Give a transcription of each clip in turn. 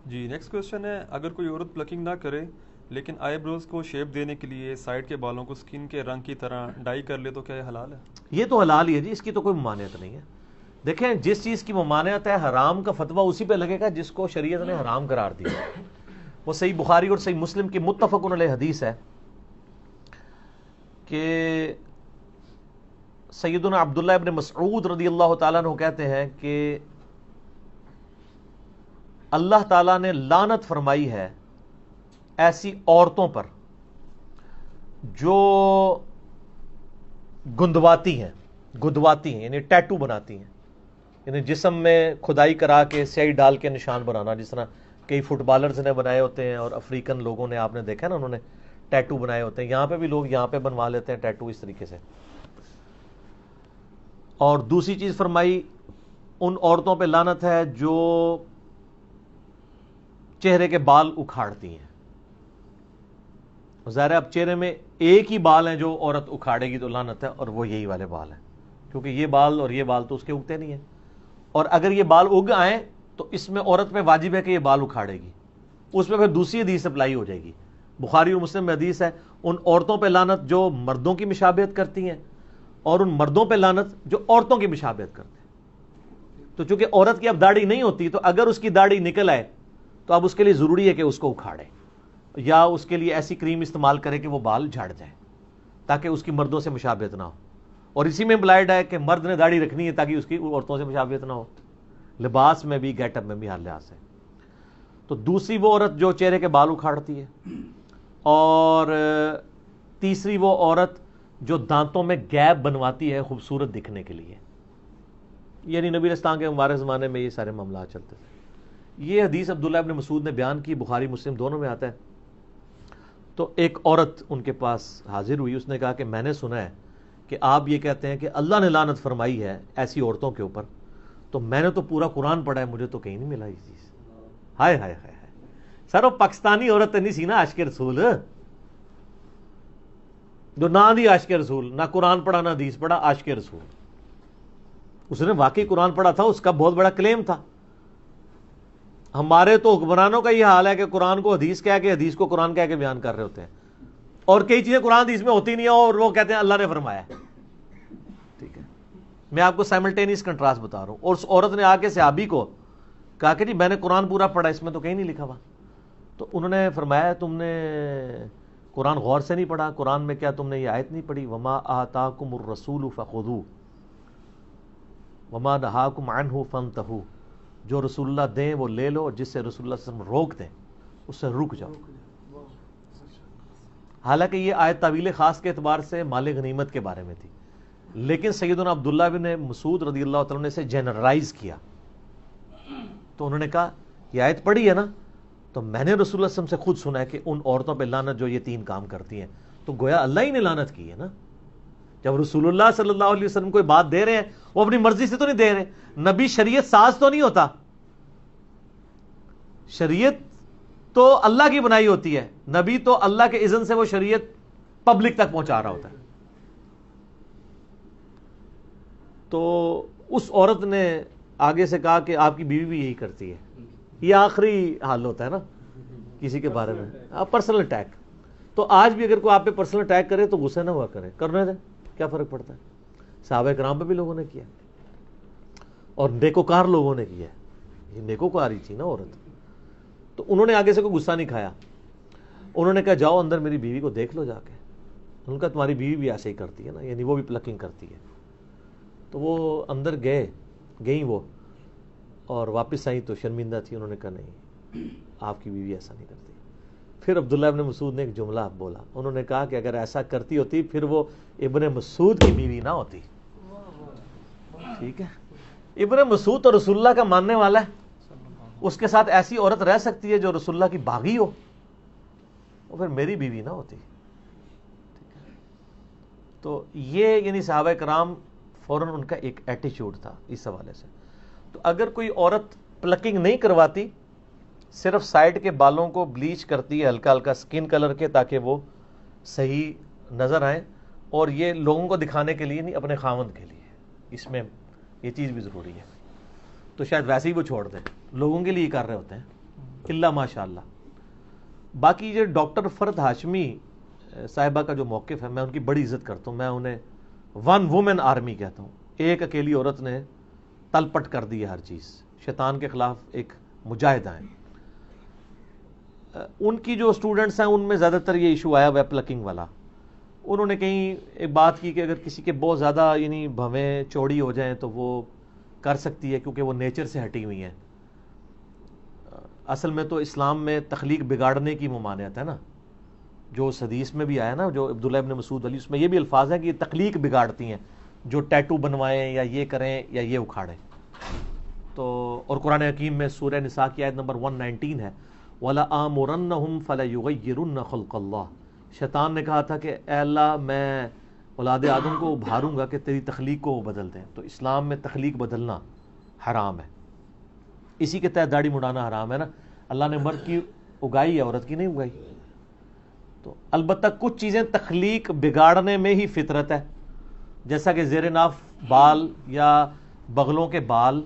جی next question ہے، اگر کوئی عورت پلکنگ نہ کرے لیکن آئی بروز کو شیپ دینے کے لیے سائڈ کے بالوں کو سکن کے رنگ کی طرح ڈائی کر لے تو کیا یہ حلال ہے؟ یہ تو حلال ہی ہے جی، اس کی تو کوئی ممانعت نہیں ہے۔ دیکھیں جس چیز کی ممانعت ہے حرام کا فتویٰ اسی پہ لگے گا جس کو شریعت نے حرام قرار دیا۔ وہ صحیح بخاری اور صحیح مسلم کی متفق علیہ حدیث ہے کہ سیدنا عبداللہ ابن مسعود رضی اللہ تعالیٰ عنہ کہتے ہیں کہ اللہ تعالیٰ نے لعنت فرمائی ہے ایسی عورتوں پر جو گندواتی ہیں یعنی ٹیٹو بناتی ہیں، یعنی جسم میں کھدائی کرا کے سیاہی ڈال کے نشان بنانا، جس طرح کئی فٹ بالرز نے بنائے ہوتے ہیں اور افریقن لوگوں نے، آپ نے دیکھا نا انہوں نے ٹیٹو بنائے ہوتے ہیں، یہاں پہ بھی لوگ یہاں پہ بنوا لیتے ہیں ٹیٹو اس طریقے سے۔ اور دوسری چیز فرمائی ان عورتوں پہ لعنت ہے جو چہرے کے بال اکھاڑتی ہیں۔ ظاہر ہے اب چہرے میں ایک ہی بال ہیں جو عورت اکھاڑے گی تو لعنت ہے، اور وہ یہی والے بال ہیں، کیونکہ یہ بال اور یہ بال تو اس کے اگتے نہیں ہیں، اور اگر یہ بال اگ آئیں تو اس میں عورت پہ واجب ہے کہ یہ بال اکھاڑے گی، اس میں پھر دوسری حدیث اپلائی ہو جائے گی۔ بخاری اور مسلم میں حدیث ہے ان عورتوں پہ لعنت جو مردوں کی مشابہت کرتی ہیں، اور ان مردوں پہ لعنت جو عورتوں کی مشابہت کرتے ہیں۔ تو چونکہ عورت کی اب داڑھی نہیں ہوتی تو اگر اس کی داڑھی نکل آئے تو اب اس کے لیے ضروری ہے کہ اس کو اکھاڑے، یا اس کے لیے ایسی کریم استعمال کرے کہ وہ بال جھڑ جائیں تاکہ اس کی مردوں سے مشابہت نہ ہو۔ اور اسی میں امپلائڈ ہے کہ مرد نے داڑھی رکھنی ہے تاکہ اس کی عورتوں سے مشابہت نہ ہو، لباس میں بھی گیٹ اپ میں بھی ہر لحاظ سے۔ تو دوسری وہ عورت جو چہرے کے بال اکھاڑتی ہے، اور تیسری وہ عورت جو دانتوں میں گیپ بنواتی ہے خوبصورت دکھنے کے لیے، یعنی نبی اسلام کے مبارک زمانے میں یہ سارے معاملات چلتے تھے۔ یہ حدیث عبداللہ ابن مسعود نے بیان کی، بخاری مسلم دونوں میں آتا ہے۔ تو ایک عورت ان کے پاس حاضر ہوئی، اس نے کہا کہ میں نے سنا ہے کہ آپ یہ کہتے ہیں کہ اللہ نے لعنت فرمائی ہے ایسی عورتوں کے اوپر، تو میں نے تو پورا قرآن پڑھا ہے، مجھے تو کہیں نہیں ملا یہ چیز۔ ہائے ہائے ہائے ہائے، سر وہ پاکستانی عورت نہیں سی نا عاشق رسول، جو نہ دی عاشق رسول، نہ قرآن پڑھا نہ حدیث پڑھا، عاشق رسول۔ اس نے واقعی قرآن پڑھا تھا، اس کا بہت بڑا کلیم تھا۔ ہمارے تو حکمرانوں کا یہ حال ہے کہ قرآن کو حدیث کہہ کے، حدیث کو قرآن کہہ کے بیان کر رہے ہوتے ہیں، اور کئی چیزیں قرآن حدیث میں ہوتی نہیں ہیں اور وہ کہتے ہیں اللہ نے فرمایا ہے۔ ٹھیک ہے، میں آپ کو سائملٹینیس کنٹراسٹ بتا رہا ہوں۔ اور اس عورت نے آ کے صحابی کو کہا کہ جی میں نے قرآن پورا پڑھا، اس میں تو کہیں نہیں لکھا ہوا۔ تو انہوں نے فرمایا تم نے قرآن غور سے نہیں پڑھا، قرآن میں کیا تم نے یہ آیت نہیں پڑھی، وما آتاکم الرسول فخذوہ وما نہاکم عنہ فانتہوا، جو رسول اللہ دیں وہ لے لو، جس سے رسول اللہ صلی اللہ علیہ وسلم روک دیں اس سے رک جاؤ۔ حالانکہ یہ آیت تعویل خاص کے اعتبار سے مال غنیمت کے بارے میں تھی، لیکن سیدنا عبداللہ بن مسعود رضی اللہ تعالیٰ نے اسے جنرلائز کیا۔ تو انہوں نے کہا یہ آیت پڑھی ہے نا، تو میں نے رسول اللہ صلی اللہ علیہ وسلم سے خود سنا ہے کہ ان عورتوں پہ لعنت جو یہ تین کام کرتی ہیں، تو گویا اللہ ہی نے لعنت کی ہے نا۔ جب رسول اللہ صلی اللہ علیہ وسلم کوئی بات دے رہے ہیں، وہ اپنی مرضی سے تو نہیں دے رہے، نبی شریعت ساز تو نہیں ہوتا، شریعت تو اللہ کی بنائی ہوتی ہے، نبی تو اللہ کے اذن سے وہ شریعت پبلک تک پہنچا رہا ہوتا ہے۔ تو اس عورت نے آگے سے کہا کہ آپ کی بیوی بھی یہی کرتی ہے۔ یہ آخری حال ہوتا ہے نا کسی کے بارے میں، پرسنل اٹیک۔ تو آج بھی اگر کوئی آپ پہ پرسنل اٹیک کرے تو غصے نہ ہوا کرے، کرنے دیں، کیا فرق پڑتا ہے۔ صحابہ کرام پہ بھی لوگوں نے کیا، اور نیکوکار لوگوں نے کیا، یہ نیکوکاری تھی نا عورت۔ تو انہوں نے آگے سے کوئی غصہ نہیں کھایا، انہوں نے کہا جاؤ اندر میری بیوی کو دیکھ لو جا کے۔ انہوں نے کہا تمہاری بیوی بھی ایسے ہی کرتی ہے نا، یعنی وہ بھی پلکنگ کرتی ہے۔ تو وہ اندر گئیں وہ، اور واپس آئیں تو شرمندہ تھی۔ انہوں نے کہا نہیں آپ کی بیوی ایسا نہیں کرتی۔ پھر عبداللہ ابن مسعود نے ایک جملہ بولا، انہوں نے کہا کہ اگر ایسا کرتی ہوتی پھر وہ ابن مسعود کی بیوی نہ ہوتی۔ ٹھیک ہے، ابن مسعود تو رسول اللہ کا ماننے والا ہے، اس کے ساتھ ایسی عورت رہ سکتی ہے جو رسول اللہ کی باغی ہو، وہ پھر میری بیوی نہ ہوتی۔ تو یہ یعنی صحابہ کرام فوراً ان کا ایک ایٹیچیوڈ تھا اس حوالے سے۔ تو اگر کوئی عورت پلکنگ نہیں کرواتی، صرف سائڈ کے بالوں کو بلیچ کرتی ہے ہلکا ہلکا سکن کلر کے تاکہ وہ صحیح نظر آئیں، اور یہ لوگوں کو دکھانے کے لیے نہیں اپنے خاوند کے لیے، اس میں یہ چیز بھی ضروری ہے، تو شاید ویسے ہی وہ چھوڑ دیں، لوگوں کے لیے کر رہے ہوتے ہیں۔ الا ماشاء اللہ۔ باقی یہ ڈاکٹر فرد ہاشمی صاحبہ کا جو موقف ہے، میں ان کی بڑی عزت کرتا ہوں، میں انہیں ون وومن آرمی کہتا ہوں۔ ایک اکیلی عورت نے تلپٹ کر دی ہے ہر چیز، شیطان کے خلاف ایک مجاہدہ ہیں۔ ان کی جو اسٹوڈنٹس ہیں ان میں زیادہ تر یہ ایشو آیا ہوا ہے پلکنگ والا۔ انہوں نے کہیں ایک بات کی کہ اگر کسی کے بہت زیادہ یعنی بھویں چوڑی ہو جائیں تو وہ کر سکتی ہے، کیونکہ وہ نیچر سے ہٹی ہوئی ہیں۔ اصل میں تو اسلام میں تخلیق بگاڑنے کی ممانعت ہے نا، جو اس حدیث میں بھی آیا نا، جو عبداللہ ابن مسعود علی، اس میں یہ بھی الفاظ ہیں کہ یہ تخلیق بگاڑتی ہیں، جو ٹیٹو بنوائیں یا یہ کریں یا یہ اکھاڑیں۔ تو اور قرآن حکیم میں سورہ نساء کی آیت نمبر 119 ہے، وَلَآمُرَنَّهُمْ فَلَيُغَيِّرُنَّ خَلْقَ اللَّهِ۔ شیطان نے کہا تھا کہ اے اللہ میں اولاد آدم کو ابھاروں گا کہ تیری تخلیق کو وہ بدل دیں۔ تو اسلام میں تخلیق بدلنا حرام ہے، اسی کے تحت داڑھی مڈانا حرام ہے نا۔ اللہ نے مرد کی اگائی ہے، عورت کی نہیں اگائی۔ تو البتہ کچھ چیزیں تخلیق بگاڑنے میں ہی فطرت ہے، جیسا کہ زیر ناف بال یا بغلوں کے بال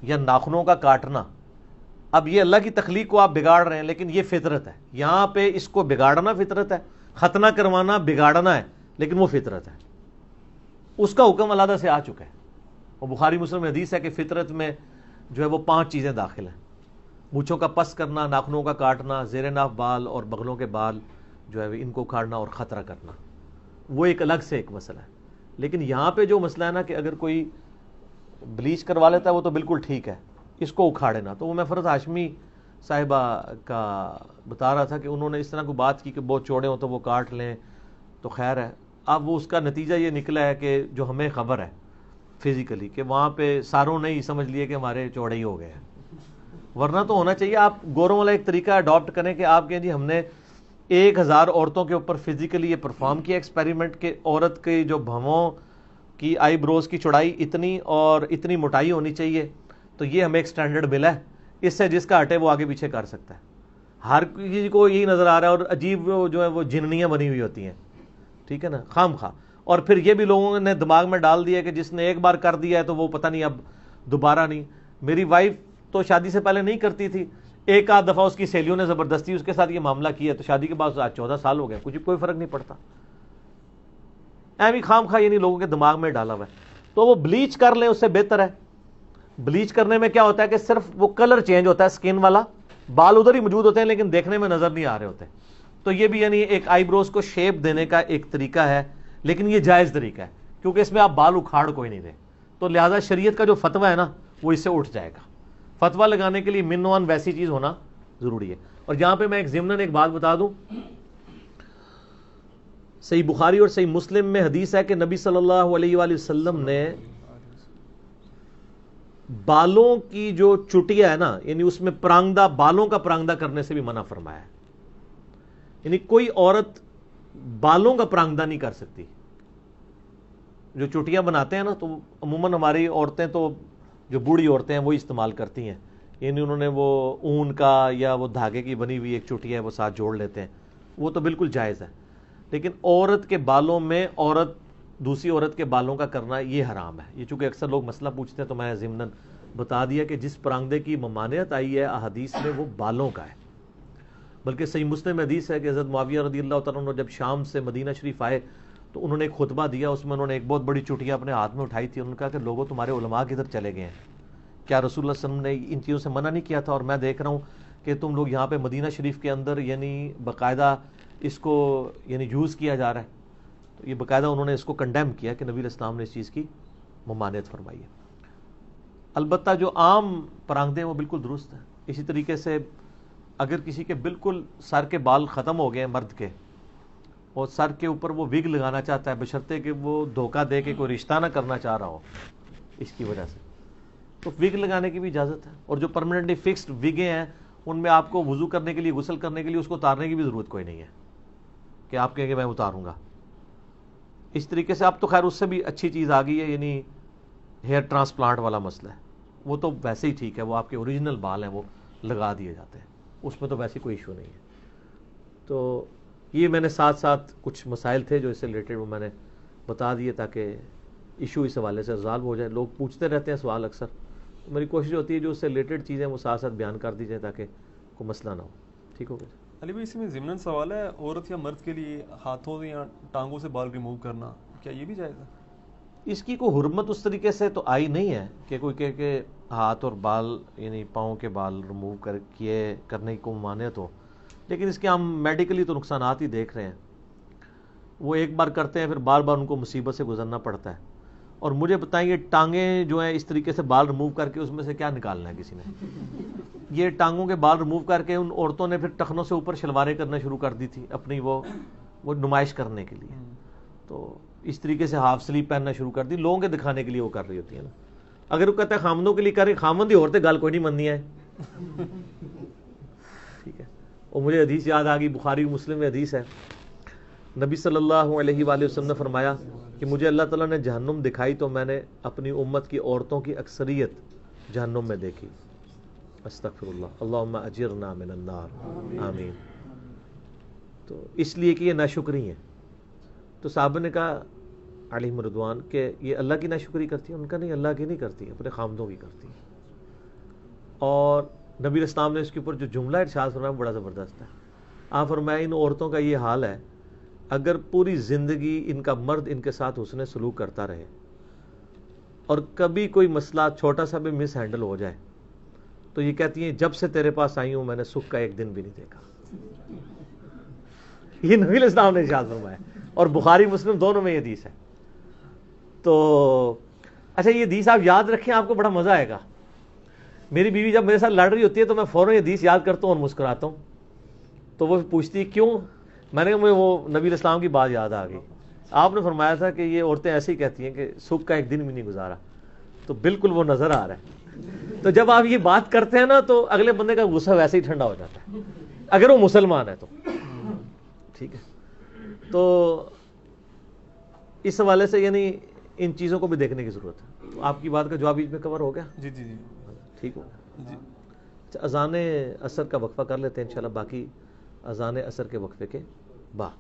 یا ناخنوں کا کاٹنا۔ اب یہ اللہ کی تخلیق کو آپ بگاڑ رہے ہیں، لیکن یہ فطرت ہے، یہاں پہ اس کو بگاڑنا فطرت ہے، ختنہ کروانا بگاڑنا ہے، لیکن وہ فطرت ہے، اس کا حکم علیحدہ سے آ چکا ہے۔ وہ بخاری مسلم میں حدیث ہے کہ فطرت میں جو ہے وہ 5 چیزیں داخل ہیں، مونچھوں کا پس کرنا، ناخنوں کا کاٹنا، زیر ناف بال اور بغلوں کے بال جو ہے ان کو اکھاڑنا اور خطرہ کرنا، وہ ایک الگ سے ایک مسئلہ ہے۔ لیکن یہاں پہ جو مسئلہ ہے نا کہ اگر کوئی بلیچ کروا لیتا ہے وہ تو بالکل ٹھیک ہے، اس کو اکھاڑے نا۔ تو وہ میں فرد ہاشمی صاحبہ کا بتا رہا تھا کہ انہوں نے اس طرح کو بات کی کہ بہت چوڑے ہوں تو وہ کاٹ لیں تو خیر ہے۔ اب وہ اس کا نتیجہ یہ نکلا ہے کہ جو ہمیں خبر ہے فزیکلی کہ وہاں پہ ساروں نے ہی سمجھ لیے کہ ہمارے چوڑے ہی ہو گئے ہیں، ورنہ تو ہونا چاہیے آپ گوروں والا ایک طریقہ اڈاپٹ کریں کہ آپ کہیں جی ہم نے 1000 عورتوں کے اوپر فزیکلی یہ پرفارم کیا ایکسپیریمنٹ کہ عورت کے جو بھووں کی آئی بروز کی چوڑائی اتنی اور اتنی موٹائی ہونی چاہیے، تو یہ ہمیں ایک سٹینڈرڈ ملا ہے، اس سے جس کا ہٹے وہ آگے پیچھے کر سکتا ہے۔ ہر کسی کو یہی نظر آ رہا ہے، اور عجیب جو ہے وہ جننیاں بنی ہوئی ہوتی ہیں، ٹھیک ہے نا، خام خواہ۔ اور پھر یہ بھی لوگوں نے دماغ میں ڈال دیا کہ جس نے ایک بار کر دیا ہے تو وہ پتہ نہیں اب دوبارہ نہیں۔ میری وائف تو شادی سے پہلے نہیں کرتی تھی، ایک آدھ دفعہ اس کی سہیلیوں نے زبردستی اس کے ساتھ یہ معاملہ کیا تو شادی کے بعد آج 14 سال ہو گئے، کوئی فرق نہیں پڑتا۔ ایویں خام خواہ یعنی لوگوں کے دماغ میں ڈالا ہوا ہے۔ تو وہ بلیچ کر لیں، اس سے بہتر ہے۔ بلیچ کرنے میں کیا ہوتا ہے کہ صرف وہ کلر چینج ہوتا ہے سکن والا، بال ادھر ہی موجود ہوتے ہیں لیکن دیکھنے میں نظر نہیں آ رہے ہوتے۔ تو یہ بھی یعنی ایک آئی بروز کو شیپ دینے کا ایک طریقہ ہے، لیکن یہ جائز طریقہ ہے کیونکہ اس میں آپ بال اکھاڑ کوئی نہیں دیں۔ تو لہٰذا شریعت کا جو فتویٰ ہے نا وہ اس سے اٹھ جائے گا۔ فتویٰ لگانے کے لیے منوان ویسی چیز ہونا ضروری ہے۔ اور یہاں پہ میں ایک ضمناً ایک بات بتا دوں، صحیح بخاری اور صحیح مسلم میں حدیث ہے کہ نبی صلی اللہ علیہ وآلہ وسلم نے بالوں کی جو چٹیا ہے نا، یعنی اس میں پرانگدہ، بالوں کا پرانگدہ کرنے سے بھی منع فرمایا ہے۔ یعنی کوئی عورت بالوں کا پرانگدہ نہیں کر سکتی۔ جو چٹیاں بناتے ہیں نا تو عموماً ہماری عورتیں تو جو بوڑھی عورتیں ہیں وہی استعمال کرتی ہیں، یعنی انہوں نے وہ اون کا یا وہ دھاگے کی بنی ہوئی ایک چٹیا ہے وہ ساتھ جوڑ لیتے ہیں، وہ تو بالکل جائز ہے۔ لیکن عورت کے بالوں میں دوسری عورت کے بالوں کا کرنا یہ حرام ہے۔ یہ چونکہ اکثر لوگ مسئلہ پوچھتے ہیں تو میں ضمناً بتا دیا کہ جس پرانگدے کی ممانعت آئی ہے احادیث میں وہ بالوں کا ہے۔ بلکہ صحیح مسلم میں حدیث ہے کہ حضرت معاویہ رضی اللہ تعالیٰ عنہ جب شام سے مدینہ شریف آئے تو انہوں نے ایک خطبہ دیا، اس میں انہوں نے ایک بہت بڑی چٹیا اپنے ہاتھ میں اٹھائی تھی۔ انہوں نے کہا کہ لوگوں تمہارے علماء کدھر چلے گئے ہیں؟ کیا رسول اللہ صلی اللہ علیہ وسلم نے ان چیزوں سے منع نہیں کیا تھا؟ اور میں دیکھ رہا ہوں کہ تم لوگ یہاں پہ مدینہ شریف کے اندر یعنی باقاعدہ اس کو یعنی یوز کیا جا رہا ہے۔ تو یہ باقاعدہ انہوں نے اس کو کنڈیم کیا کہ نبی علیہ السلام نے اس چیز کی ممانعت فرمائی ہے۔ البتہ جو عام پرانگدے ہیں وہ بالکل درست ہیں۔ اسی طریقے سے اگر کسی کے بالکل سر کے بال ختم ہو گئے ہیں مرد کے، اور سر کے اوپر وہ وگ لگانا چاہتا ہے بشرطے کہ وہ دھوکہ دے کے کوئی رشتہ نہ کرنا چاہ رہا ہو اس کی وجہ سے، تو وگ لگانے کی بھی اجازت ہے۔ اور جو پرماننٹلی فکسڈ وگیں ہیں ان میں آپ کو وضو کرنے کے لیے، غسل کرنے کے لیے اس کو اتارنے کی بھی ضرورت کوئی نہیں ہے کہ آپ کہیں کہ میں اتاروں گا۔ اس طریقے سے اب تو خیر اس سے بھی اچھی چیز آ گئی ہے، یعنی ہیئر ٹرانسپلانٹ والا مسئلہ ہے، وہ تو ویسے ہی ٹھیک ہے، وہ آپ کے اوریجنل بال ہیں وہ لگا دیے جاتے ہیں، اس میں تو ویسے کوئی ایشو نہیں ہے۔ تو یہ میں نے ساتھ ساتھ کچھ مسائل تھے جو اس سے ریلیٹڈ وہ میں نے بتا دیے تاکہ ایشو اس حوالے سے ریزالو ہو جائے۔ لوگ پوچھتے رہتے ہیں سوال اکثر، میری کوشش ہوتی ہے جو اس سے ریلیٹڈ چیزیں وہ ساتھ ساتھ بیان کر دی جائیں تاکہ کوئی مسئلہ نہ ہو. ٹھیک ہو گیا. علی بھائی، اسی میں ضمناً سوال ہے، عورت یا مرد کے لیے ہاتھوں یا ٹانگوں سے بال ریموو کرنا کیا یہ بھی جائز ہے؟ اس کی کوئی حرمت اس طریقے سے تو آئی نہیں ہے کہ کوئی کہے کہ ہاتھ اور بال یعنی پاؤں کے بال ریموو کرنے کی کوئی مانعت ہو، لیکن اس کے ہم میڈیکلی تو نقصانات ہی دیکھ رہے ہیں. وہ ایک بار کرتے ہیں، پھر بار بار ان کو مصیبت سے گزرنا پڑتا ہے. اور مجھے بتائیں، یہ ٹانگیں جو ہیں اس طریقے سے بال ریموو کر کے اس میں سے کیا نکالنا ہے کسی نے؟ یہ ٹانگوں کے بال ریموو کر کے ان عورتوں نے پھر ٹخنوں سے اوپر شلواریں کرنا شروع کر دی تھی اپنی وہ نمائش کرنے کے لیے. تو اس طریقے سے ہاف سلیپ پہننا شروع کر دی، لوگوں کے دکھانے کے لیے وہ کر رہی ہوتی ہے نا. اگر وہ کہتا ہے خامدوں کے لیے کر رہی، خامند ہی عورتیں گال کوئی نہیں مننی ہے. ٹھیک ہے. اور مجھے حدیث یاد آ گئی، بخاری مسلم میں حدیث ہے، نبی صلی اللہ علیہ وآلہ وسلم نے فرمایا کہ مجھے اللہ تعالیٰ نے جہنم دکھائی تو میں نے اپنی امت کی عورتوں کی اکثریت جہنم میں دیکھی. استغفر اللہ، اللہم اجرنا من النار، آمین. تو اس لیے کہ یہ ناشکری ہیں. تو صحابہ نے کہا علیہم رضوان کہ یہ اللہ کی ناشکری کرتی ہیں؟ ان کا نہیں، اللہ کی نہیں کرتی، اپنے خامدوں کی کرتی ہیں. اور نبی علیہ السلام نے اس کے اوپر جو جملہ ارشاد فرمایا بڑا زبردست ہے. آپ فرمایا ان عورتوں کا یہ حال ہے، اگر پوری زندگی ان کا مرد ان کے ساتھ حسن سلوک کرتا رہے اور کبھی کوئی مسئلہ چھوٹا سا بھی مس ہینڈل ہو جائے تو یہ کہتی ہیں جب سے تیرے پاس آئی ہوں میں نے سکھ کا ایک دن بھی نہیں دیکھا. یہ نبی علیہ السلام نے ارشاد فرمایا، اور بخاری مسلم دونوں میں یہ حدیث ہے. تو اچھا، یہ حدیث آپ یاد رکھیں، آپ کو بڑا مزہ آئے گا. میری بیوی جب میرے ساتھ لڑ رہی ہوتی ہے تو میں فوراً یہ حدیث یاد کرتا ہوں اور مسکراتا ہوں. تو وہ پوچھتی ہے کیوں؟ میں نے کہا مجھے وہ نبی علیہ السلام کی بات یاد آ گئی. آپ نے فرمایا تھا کہ یہ عورتیں ایسے ہی کہتی ہیں کہ صبح کا ایک دن بھی نہیں گزارا. تو بالکل وہ نظر آ رہا ہے. تو جب آپ یہ بات کرتے ہیں نا تو اگلے بندے کا غصہ ویسے ہی ٹھنڈا ہو جاتا ہے، اگر وہ مسلمان ہے تو. ٹھیک ہے. تو اس حوالے سے یعنی ان چیزوں کو بھی دیکھنے کی ضرورت ہے. تو آپ کی بات کا جواب اس میں کور ہو گیا؟ جی جی جی ٹھیک ہو جی. اچھا، اذان عصر کا وقفہ کر لیتے ہیں انشاءاللہ، باقی اذان عصر کے وقفے کے بعد.